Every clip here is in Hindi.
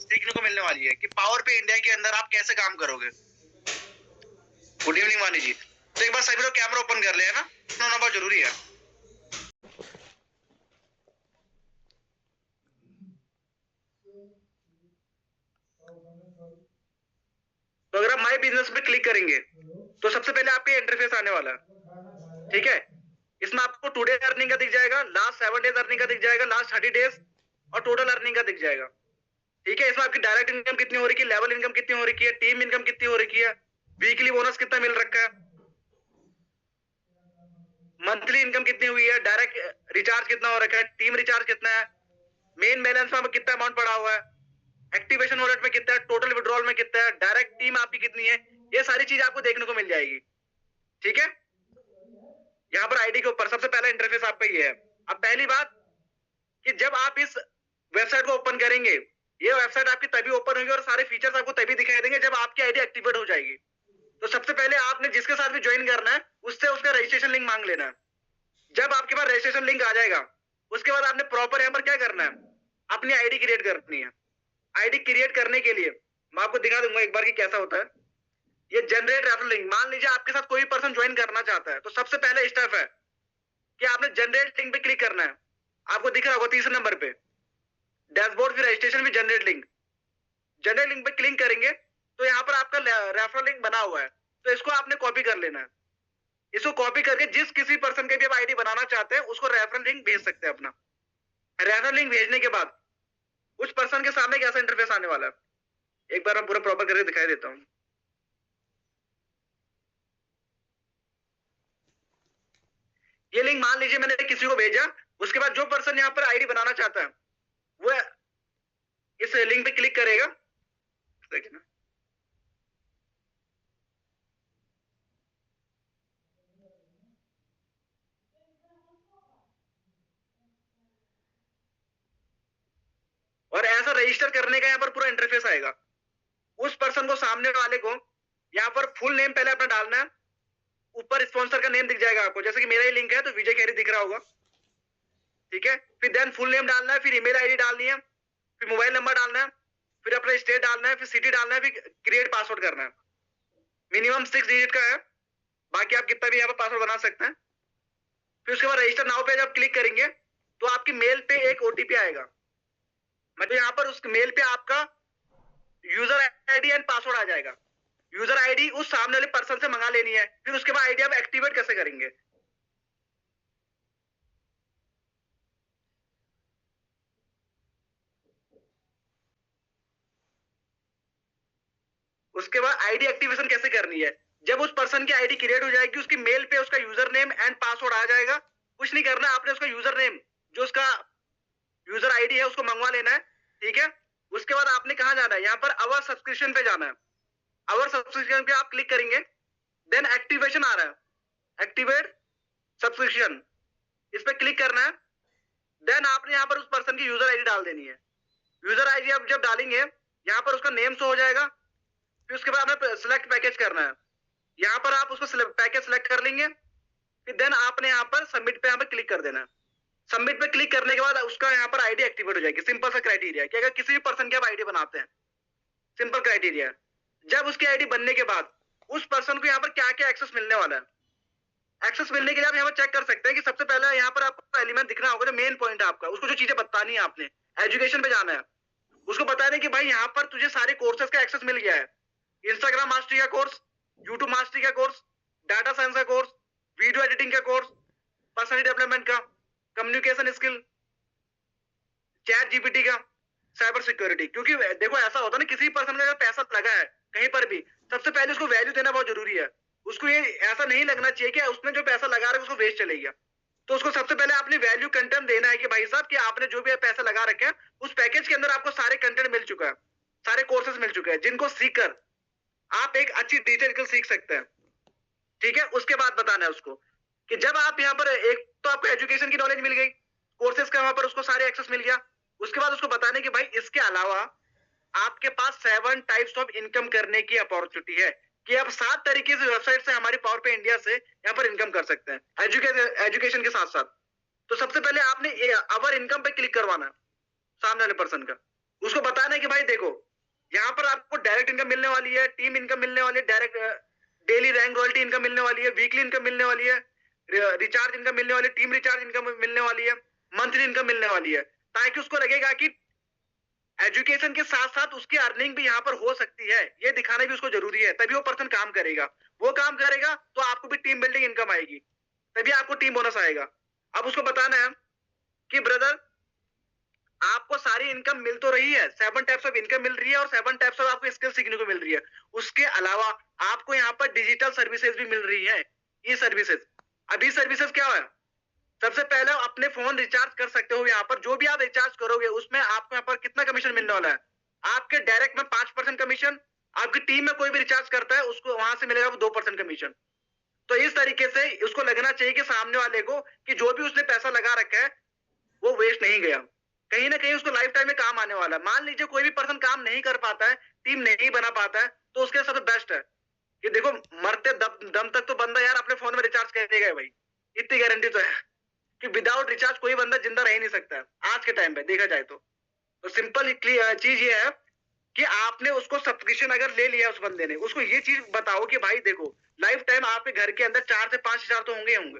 सीखने को मिलने वाली है कि पावर पे इंडिया के अंदर आप कैसे काम करोगे। गुड इवनिंग वानी जी। तो एक बार सभी लोग कैमरा ओपन कर ले, है ना, होना बहुत जरूरी है। तो अगर आप माई बिजनेस पे क्लिक करेंगे तो सबसे पहले आपके इंटरफेस आने वाला है, ठीक है। इसमें आपको टुडे अर्निंग का दिख जाएगा, लास्ट 7 डेज अर्निंग का दिख जाएगा, लास्ट 30 डेज और टोटल अर्निंग का दिख जाएगा, ठीक है। इसमें आपकी डायरेक्ट इनकम कितनी हो रही है, लेवल इनकम कितनी हो रही है, टीम इनकम कितनी हो रही है, वीकली बोनस कितना मिल रखा है, मंथली इनकम कितनी हुई है, डायरेक्ट रिचार्ज कितना हो रखा है, टीम रिचार्ज कितना है, मेन बैलेंस में कितना अमाउंट पड़ा हुआ है, एक्टिवेशन वॉलेट में कितना है, टोटल विड्रॉल में कितना है, डायरेक्ट टीम आपकी कितनी है, ये सारी चीज आपको देखने को मिल जाएगी, ठीक है। यहाँ पर आईडी के ऊपर सबसे पहला इंटरफेस आपका ये है। अब पहली बात कि जब आप इस वेबसाइट को ओपन करेंगे, ये वेबसाइट आपकी तभी ओपन होगी और सारे फीचर्स आपको तभी दिखाई देंगे जब आपकी आईडी एक्टिवेट हो जाएगी। तो सबसे पहले आपने जिसके साथ भी ज्वाइन करना है उससे उसका रजिस्ट्रेशन लिंक मांग लेना है। जब आपके पास रजिस्ट्रेशन लिंक आ जाएगा उसके बाद आपने प्रॉपर यहाँ पर क्या करना है, अपनी आईडी क्रिएट करनी है। आईडी क्रिएट करने के लिए मैं आपको दिखा दूंगा एक बार कि कैसा होता है। ये जनरेट रेफरल लिंक, मान लीजिए आपके साथ कोई पर्सन ज्वाइन करना चाहता है तो सबसे पहले स्टेप है कि आपने जनरेट लिंक पे क्लिक करना है। आपको दिख रहा होगा तीसरे नंबर पे डैशबोर्ड फिर रजिस्ट्रेशन भी जनरेट लिंक। जनरेट लिंक पे क्लिक करेंगे तो यहाँ पर आपका रेफरल लिंक बना हुआ है, तो इसको आपने कॉपी कर लेना है। इसको कॉपी करके जिस किसी पर्सन के भी आप आईडी बनाना चाहते हैं उसको रेफरल लिंक भेज सकते हैं अपना। रेफरल लिंक भेजने के बाद उस पर्सन के सामने कैसा इंटरफेस आने वाला है, एक बार मैं पूरा प्रॉपर करके दिखाई देता हूँ। ये लिंक मान लीजिए मैंने किसी को भेजा, उसके बाद जो पर्सन यहाँ पर आईडी बनाना चाहता है वो इस लिंक पे क्लिक करेगा। देखिए और ऐसा रजिस्टर करने का यहाँ पर पूरा इंटरफेस आएगा। उस पर्सन को, सामने वाले को, यहाँ पर फुल नेम पहले अपना डालना है। ऊपर स्पॉन्सर का नेम दिख जाएगा आपको, जैसे कि मेरा ही लिंक है तो विजय खैरी दिख रहा होगा, ठीक है। फिर देन फुल नेम डालना है, फिर ईमेल आईडी डालनी है, फिर मोबाइल नंबर डालना है, फिर अपना स्टेट डालना है, फिर सिटी डालना है, फिर क्रिएट पासवर्ड करना है। मिनिमम 6 डिजिट का है, बाकी आप कितना भी यहाँ पर पासवर्ड बना सकते हैं। फिर उसके बाद रजिस्टर नाउ पे जब क्लिक करेंगे तो आपकी मेल पे एक ओटीपी आएगा। मतलब यहाँ पर उस मेल पे आपका यूजर आईडी एंड पासवर्ड आ जाएगा। यूजर आईडी उस सामने वाले पर्सन से मंगा लेनी है, फिर उसके बाद आईडी आप एक्टिवेट कैसे करेंगे। उसके बाद आईडी एक्टिवेशन कैसे करनी है, जब उस पर्सन की आईडी क्रिएट हो जाएगी उसकी मेल पे उसका यूजर नेम एंड पासवर्ड आ जाएगा। कुछ नहीं करना, आपने उसका यूजर नेम जो उसका यूजर आईडी है उसको मंगवा लेना है, ठीक है। उसके बाद आपने कहा जाना है, यहाँ पर अवर सब्सक्रिप्शन पे जाना है। अवर सब्सक्रिप्शन पे आप क्लिक करेंगे, देन एक्टिवेशन आ रहा है, एक्टिवेट सब्सक्रिप्शन, इस पे क्लिक करना है। देन आपने यहाँ पर उस पर्सन की यूजर आईडी डाल देनी है। यूजर आईडी आप जब डालेंगे यहाँ पर उसका नेम शो हो जाएगा। फिर उसके बाद आपने सिलेक्ट पैकेज करना है, यहाँ पर आप उसको पैकेज सिलेक्ट कर लेंगे। फिर देन आपने यहाँ पर सबमिट पे यहाँ पर क्लिक कर देना है। सबमिट पे क्लिक करने के बाद उसका यहाँ पर आईडी एक्टिवेट हो जाएगी। सिंपल सा क्राइटेरिया कि अगर किसी भी पर्सन की आप आईडी बनाते हैं, सिंपल क्राइटेरिया, जब उसकी आईडी बनने के बाद उस पर्सन को यहाँ पर क्या क्या एक्सेस मिलने वाला है। एक्सेस मिलने के लिए आप यहाँ पर चेक कर सकते हैं कि सबसे पहले यहाँ पर आपको एलिमेंट दिखना होगा, जो मेन पॉइंट है आपका, उसको जो चीजें बतानी है आपने। एजुकेशन पे जाना है, उसको बता दें कि भाई यहाँ पर तुझे सारे कोर्सेज का एक्सेस मिल गया है। इंस्टाग्राम मास्टरी का कोर्स, यूट्यूब मास्टरी का कोर्स, डाटा साइंस का कोर्स, वीडियो एडिटिंग का कोर्स, पर्सनैलिटी डेवलपमेंट का, कम्युनिकेशन स्किल, चैट जीपीटी का, साइबर सिक्योरिटी। क्योंकि देखो ऐसा होता है ना, किसी पर्सन का अगर पैसा लगा है कहीं पर भी, सबसे पहले उसको वैल्यू देना बहुत जरूरी है। उसको ये ऐसा नहीं लगना चाहिए कि उसने जो पैसा लगा रहा है उसको वेस्ट चले गया। तो उसको सबसे पहले आपने वैल्यू कंटेंट देना है कि भाई साहब कि आपने जो भी पैसा लगा रखे हैं उस पैकेज के अंदर आपको सारे कंटेंट मिल चुका है, सारे कोर्सेज मिल चुके हैं जिनको सीखकर आप एक अच्छी डिजिटल स्किल सीख सकते हैं, ठीक है। उसके बाद बताना है उसको कि जब आप यहाँ पर, एक तो आपको एजुकेशन की नॉलेज मिल गई, कोर्सेज का वहां पर उसको सारे एक्सेस मिल गया। उसके बाद उसको बताने कि भाई इसके अलावा आपके पास 7 टाइप्स ऑफ इनकम करने की अपॉर्चुनिटी है, कि आप 7 तरीके से वेबसाइट से, हमारी पावर पे इंडिया से यहाँ पर इनकम कर सकते हैं एजुकेशन के साथ साथ। तो सबसे पहले आपने अवर इनकम पे क्लिक करवाना है सामने वाले पर्सन का, उसको बताना है कि कि भाई देखो यहाँ पर आपको डायरेक्ट इनकम मिलने वाली है, टीम इनकम मिलने वाली है, direct daily rank royalty income मिलने वाली है, वीकली इनकम मिलने वाली है, रिचार्ज इनकम मिलने वाली है, टीम रिचार्ज इनकम मिलने वाली है, मंथली इनकम मिलने वाली है, ताकि उसको लगेगा कि एजुकेशन के साथ साथ उसकी अर्निंग भी यहाँ पर हो सकती है, ये दिखाना भी उसको जरूरी है, तभी वो पर्सन काम करेगा। वो काम करेगा तो आपको भी टीम बिल्डिंग इनकम आएगी, तभी आपको टीम बोनस आएगा। अब उसको बताना है कि ब्रदर आपको सारी इनकम मिल तो रही है, 7 टाइप्स ऑफ इनकम मिल रही है और 7 टाइप्स ऑफ आपको स्किल सीखने को मिल रही है। उसके अलावा आपको यहाँ पर डिजिटल सर्विसेज भी मिल रही है, ये सर्विसेज। अभी सर्विसेज क्या है? सबसे पहले अपने फोन रिचार्ज कर सकते हो। यहाँ पर जो भी आप रिचार्ज करोगे उसमें आपको यहाँ पर कितना कमीशन मिलने वाला है? आपके डायरेक्ट में 5% कमीशन, आपकी टीम में कोई भी रिचार्ज करता है उसको वहां से मिलेगा वो 2% कमीशन। तो इस तरीके से उसको लगना चाहिए कि सामने वाले को कि जो भी उसने पैसा लगा रखा है वो वेस्ट नहीं गया, कहीं ना कहीं उसको लाइफ टाइम में काम आने वाला है। मान लीजिए कोई भी पर्सन काम नहीं कर पाता है, टीम नहीं बना पाता है, तो उसके सबसे बेस्ट है कि देखो मरते दम तक तो बंदा यार अपने फोन में रिचार्ज कर देगा भाई, इतनी गारंटी तो है कि विदाउट रिचार्ज कोई बंदा जिंदा रह नहीं सकता है आज के टाइम पे देखा जाए तो सिंपल चीज ये है कि आपने उसको सब्सक्रिप्शन अगर ले लिया उस बंदे ने, उसको ये चीज बताओ कि भाई देखो लाइफ टाइम आपके घर के अंदर 4 से 5 हजार तो होंगे होंगे,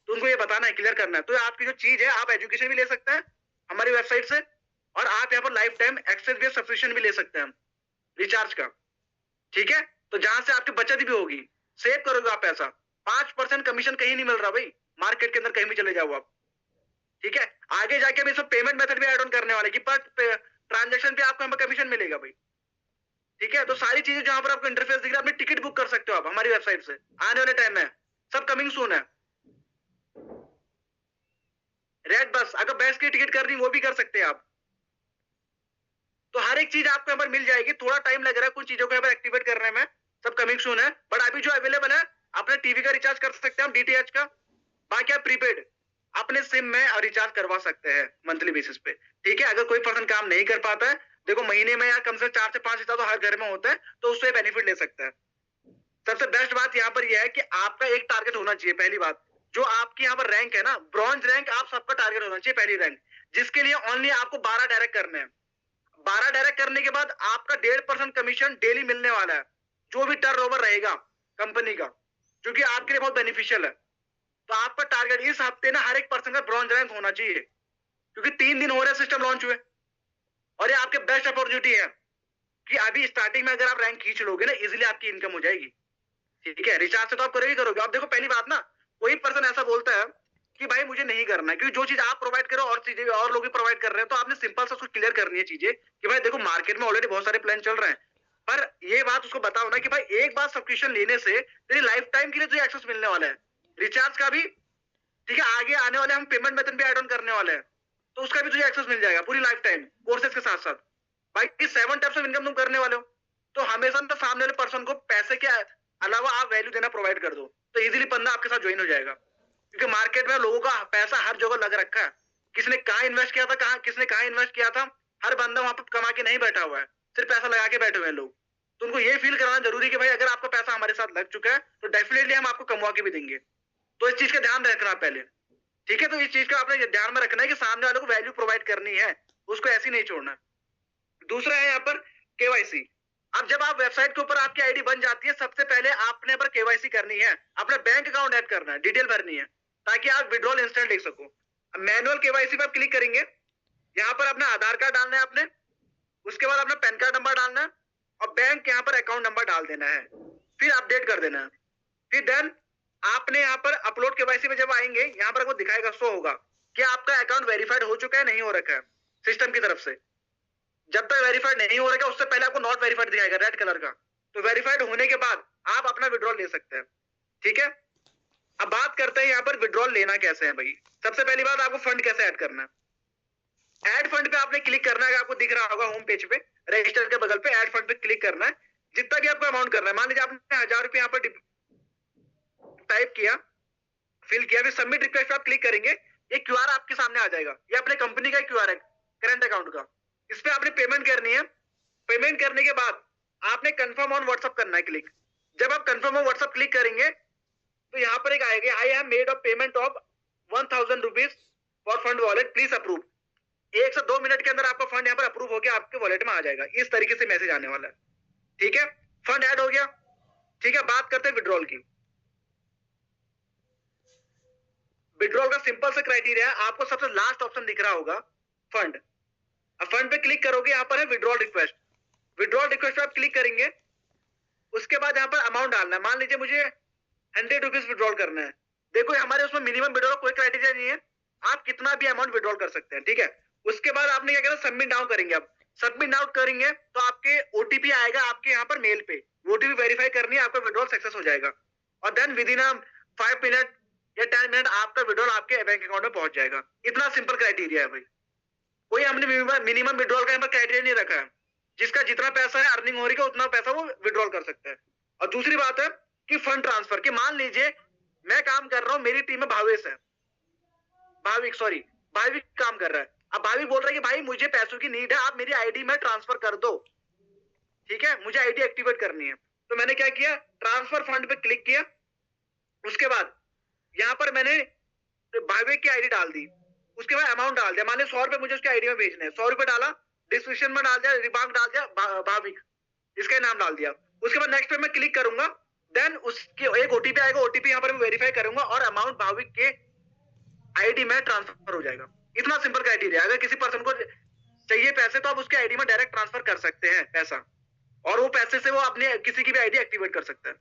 तो उनको ये बताना है, क्लियर करना है। तो आपकी जो चीज है आप एजुकेशन भी ले सकते हैं हमारी वेबसाइट से, और आप यहाँ पर लाइफ टाइम एक्सेस भी सब्सक्रिप्शन भी ले सकते हैं रिचार्ज का, ठीक है? तो जहां से आपकी बचत भी होगी, सेव करोगे आप पैसा। 5% कमीशन कहीं नहीं मिल रहा भाई, मार्केट के अंदर कहीं भी चले जाओ आप, ठीक है? आगे जाके हम सब पेमेंट मेथड भी ऐड ऑन करने वाले कि पर ट्रांजेक्शन पे आपको यहाँ पर कमीशन मिलेगा भाई, ठीक है? तो सारी चीजें जहां पर आपको इंटरफेस दिख रहा है, अपनी टिकट बुक कर सकते हो आप हमारी वेबसाइट से, आने वाले टाइम में सब कमिंग सून है। रेड बस अगर बस की टिकट करनी वो भी कर सकते हैं आप। तो हर एक चीज आपको यहाँ पर मिल जाएगी, थोड़ा टाइम लग रहा है कुछ चीजों को यहाँ पर एक्टिवेट करने में, सब कमिंग सून है। बट अभी जो अवेलेबल है अपने टीवी का रिचार्ज कर सकते हैं हम, डीटीएच का, बाकी आप प्रीपेड अपने सिम में रिचार्ज करवा सकते हैं मंथली बेसिस पे, ठीक है? अगर कोई पर्सन काम नहीं कर पाता है, देखो महीने में यार कम से कम 4 से 5 हजार तो हर घर में होता है, तो उससे बेनिफिट ले सकता है। सबसे बेस्ट बात यहाँ पर यह है कि आपका एक टारगेट होना चाहिए। पहली बात, जो आपकी यहाँ पर रैंक है ना, ब्रॉन्ज रैंक, आप सबका टारगेट होना चाहिए पहली रैंक, जिसके लिए ओनली आपको 12 डायरेक्ट करने हैं। 12 डायरेक्ट करने के बाद आपका 1.5% कमीशन डेली मिलने वाला है, जो भी टर्न ओवर रहेगा कंपनी का, जो कि आपके लिए बहुत बेनिफिशियल है। तो आपका टारगेट इस हफ्ते ना हर एक पर्सन का ब्रॉन्ज रैंक होना चाहिए, क्योंकि 3 दिन हो रहे सिस्टम लॉन्च हुए, और ये आपके बेस्ट अपॉर्चुनिटी है कि अभी स्टार्टिंग में अगर आप रैंक खींच लोगे ना, इजिली आपकी इनकम हो जाएगी, ठीक है? रिचार्ज से तो आप करोगे करोगे। आप देखो पहली बात ना, कोई पर्सन ऐसा बोलता है कि भाई मुझे नहीं करना है, क्योंकि जो चीज आप प्रोवाइड करो और चीजें और लोग भी प्रोवाइड कर रहे हैं, तो आपने सिंपल सा उसको क्लियर करनी है चीजें कि भाई देखो मार्केट में ऑलरेडी बहुत सारे प्लान चल रहे हैं, पर ये बात उसको बताओ ना कि भाई एक बार सब्सक्रिप्शन लेने से तेरी लाइफ टाइम के लिए तुझे एक्सेस मिलने वाला है, रिचार्ज का भी, ठीक है? आगे आने वाले हम पेमेंट मेथड भी एड ऑन करने वाले हैं, तो उसका भी तुझे एक्सेस मिल जाएगा पूरी लाइफ टाइम कोर्सेज के साथ साथ। भाई 7 टाइप्स ऑफ इनकम तुम करने वाले हो, तो हमेशा तो सामने वाले पर्सन को पैसे के अलावा आप वैल्यू देना प्रोवाइड कर दो, तो इजीली बंदा आपके साथ ज्वाइन हो जाएगा। क्योंकि मार्केट में लोगों का पैसा हर जगह लग रखा है, किसने कहाँ इन्वेस्ट किया था, किसने कहाँ इन्वेस्ट किया था, हर बंदा वहां पर कमा के नहीं बैठा हुआ है, सिर्फ पैसा लगा के बैठे हुए हैं लोग। तो उनको ये फील कराना जरूरी कि भाई अगर आपका पैसा हमारे साथ लग चुका है तो डेफिनेटली हम आपको कमवा के भी देंगे। तो इस चीज का ध्यान रखना पहले, ठीक है? तो इस चीज का आपने ध्यान में रखना है कि सामने वालों को वैल्यू प्रोवाइड करनी है, उसको ऐसी नहीं छोड़ना। दूसरा है यहाँ पर केवाईसी। अब जब आप वेबसाइट के ऊपर आपकी आईडी बन जाती है, सबसे पहले आपने पर केवाईसी करनी है, अपना बैंक अकाउंट ऐड करना है, डिटेल भरनी है, ताकि आप विड्रॉल इंस्टेंट देख सको। मैनुअल केवाईसी पर क्लिक करेंगे, यहाँ पर अपना आधार कार्ड डालना है आपने, उसके बाद अपना पैन कार्ड नंबर डालना है, और बैंक यहाँ पर अकाउंट नंबर डाल देना है, फिर अपडेट कर देना है। फिर देन आपने यहाँ पर अपलोड केवाईसी में जब आएंगे, यहाँ पर आपको दिखाएगा, शो होगा कि आपका अकाउंट वेरीफाइड हो चुका है नहीं हो रखा है सिस्टम की तरफ से। जब तक वेरीफाइड नहीं हो रहा, उससे पहले आपको नॉट वेरीफाइड दिखाएगा रेड कलर का, तो वेरीफाइड होने के बाद आप अपना विड्रॉल ले सकते हैं, ठीक है? अब बात करते हैं यहाँ पर विड्रॉल लेना कैसे है भाई। सबसे पहली बात, आपको फंड कैसे ऐड करना है। ऐड फंड पे आपने क्लिक करना है, आपको दिख रहा होगा होम पेज पे रजिस्टर के बगल पे ऐड फंड पे क्लिक करना है। जितना भी आपको अमाउंट करना है, मान लीजिए आपने 1000 रुपये यहाँ पर टाइप किया, फिल किया, फिर सबमिट रिक्वेस्ट पे आप क्लिक करेंगे, ये क्यूआर आपके सामने आ जाएगा, ये अपने कंपनी का क्यूआर है करंट अकाउंट का, इस पे आपने पेमेंट करनी है। पेमेंट करने के बाद आपने कंफर्म ऑन व्हाट्सएप करना है क्लिक। जब आप कंफर्म ऑन व्हाट्सएप क्लिक करेंगे तो यहाँ पर एक आएगा, I have made a payment of 1000 rupees for fund wallet, please approve. 1 से 2 मिनट के अंदर आपका फंड यहाँ पर अप्रूव हो गया, आपके वॉलेट में आ जाएगा। इस तरीके से मैसेज आने वाला है, ठीक है। फंड ऐड हो गया, ठीक है। बात करते हैं विड्रॉल की। विड्रॉल का सिंपल सा क्राइटेरिया है, आपको सबसे लास्ट ऑप्शन दिख रहा होगा फंड। अब फंड पे क्लिक करोगे, यहाँ पर है विड्रॉल रिक्वेस्ट। विड्रॉल रिक्वेस्ट पे आप क्लिक करेंगे, उसके बाद यहाँ पर अमाउंट डालना है। मान लीजिए मुझे 100 रुपीज विड्रॉल करना है। देखो हमारे उसमें मिनिमम विड्रॉल कोई क्राइटेरिया नहीं है, आप कितना भी अमाउंट विड्रॉल कर सकते हैं, ठीक है। उसके बाद आपने क्या करना, सबमिट नाउ करेंगे। अब सबमिट नाउ करेंगे तो आपके ओटीपी आएगा आपके यहाँ पर मेल पे, ओटीपी वेरीफाई करनी है, आपका विड्रॉल सक्सेस हो जाएगा। और देन विद इन 5 मिनट या 10 मिनट आपका विड्रॉल आपके बैंक अकाउंट में पहुंच जाएगा। इतना सिंपल क्राइटेरिया है भाई। कोई हमने मिनिमम विड्रॉल का यहाँ पर क्राइटेरिया नहीं रखा है, जिसका जितना पैसा है अर्निंग हो रही है उतना पैसा वो विड्रॉल कर सकता है। और दूसरी बात है कि फंड ट्रांसफर की, मान लीजिए मैं काम कर रहा हूं, मेरी टीम में भावेश है, भाविक काम कर रहा है। अब भाविक बोल रहा है कि भाई मुझे पैसों की नीड है, आप मेरी आईडी में ट्रांसफर कर दो, ठीक है, मुझे आईडी एक्टिवेट करनी है। तो मैंने क्या किया, ट्रांसफर फंड पे क्लिक किया। उसके बाद यहाँ पर मैंने भाविक की आईडी डाल दी, उसके बाद अमाउंट डाल दिया। मान लीजिए 100 रुपए मुझे उसकी आईडी में भेजने हैं, 100 रुपए डाला, डिस्क्रिप्शन में डाल दिया, रिमार्क डाल दिया भाविक, इसका नाम डाल दिया। उसके बाद नेक्स्ट पे मैं क्लिक करूंगा, देन उसके एक ओटीपी आएगा, ओटीपी यहाँ पर मैं वेरीफाई करूंगा और अमाउंट भाविक के आईडी में ट्रांसफर हो जाएगा। इतना सिंपल क्राइटेरिया। अगर किसी पर्सन को चाहिए पैसे तो आप उसके आईडी में डायरेक्ट ट्रांसफर कर सकते हैं पैसा, और वो पैसे से वो अपने किसी की भी आईडी एक्टिवेट कर सकता है,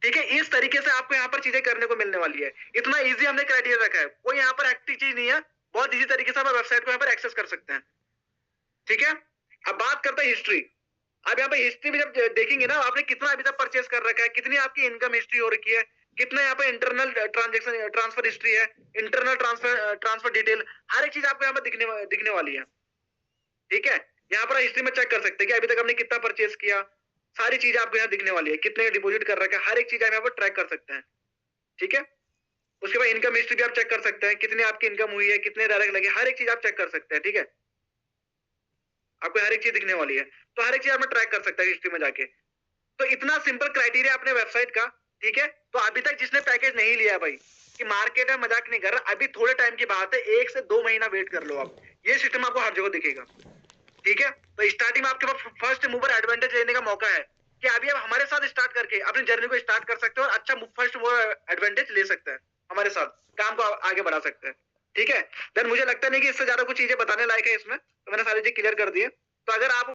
ठीक है। इस तरीके से आपको यहाँ पर चीजें करने को मिलने वाली है। इतना इजी हमने क्राइटेरिया रखा है, कोई यहाँ पर एक्टिव चीज नहीं है, बहुत इजी तरीके से आप वेबसाइट को यहाँ पर एक्सेस कर सकते हैं, ठीक है। अब बात करते हैं हिस्ट्री। अब यहाँ पे हिस्ट्री में जब देखेंगे ना, आपने कितना अभी तक परचेस कर रखा है, कितनी आपकी इनकम हिस्ट्री हो रखी है, कितना यहाँ पे इंटरनल ट्रांजेक्शन ट्रांसफर हिस्ट्री है, इंटरनल ट्रांसफर डिटेल, हर एक चीज आपको यहाँ पर दिखने वाली है, ठीक है। यहाँ पर हिस्ट्री में चेक कर सकते हैं कि अभी तक हमने कितना परचेस किया, सारी चीज आपको यहाँ दिखने वाली है, कितने डिपॉजिट कर रखा है, हर एक चीज आप यहाँ पर ट्रैक कर सकते हैं, ठीक है। उसके बाद इनकम हिस्ट्री भी आप चेक कर सकते हैं, कितनी आपकी इनकम हुई है, कितने डायरेक्ट लगे, हर एक चीज आप चेक कर सकते हैं, ठीक है। आपको हर एक चीज दिखने वाली है, तो हर एक चीज आप ट्रैक कर सकते हैं हिस्ट्री में जाके। तो इतना सिंपल क्राइटेरिया अपने वेबसाइट का, ठीक है। तो अभी तक जिसने पैकेज नहीं लिया भाई, कि मार्केट में मजाक नहीं कर रहा, अभी थोड़े टाइम की बात है, 1 से 2 महीना वेट कर लो आप, ये सिस्टम आपको हर जगह दिखेगा, ठीक है। तो स्टार्टिंग में आपके पास फर्स्ट मूवर एडवांटेज लेने का मौका है कि अभी आप हमारे साथ स्टार्ट करके अपनी जर्नी को स्टार्ट कर सकते हो और अच्छा फर्स्ट मूवर एडवांटेज ले सकते हैं, हमारे साथ काम को आगे बढ़ा सकते हैं, ठीक है। देन मुझे लगता नहीं कि इससे ज्यादा कुछ चीजें बताने लायक है इसमें, तो मैंने सारी चीज क्लियर कर दी है। तो अगर आप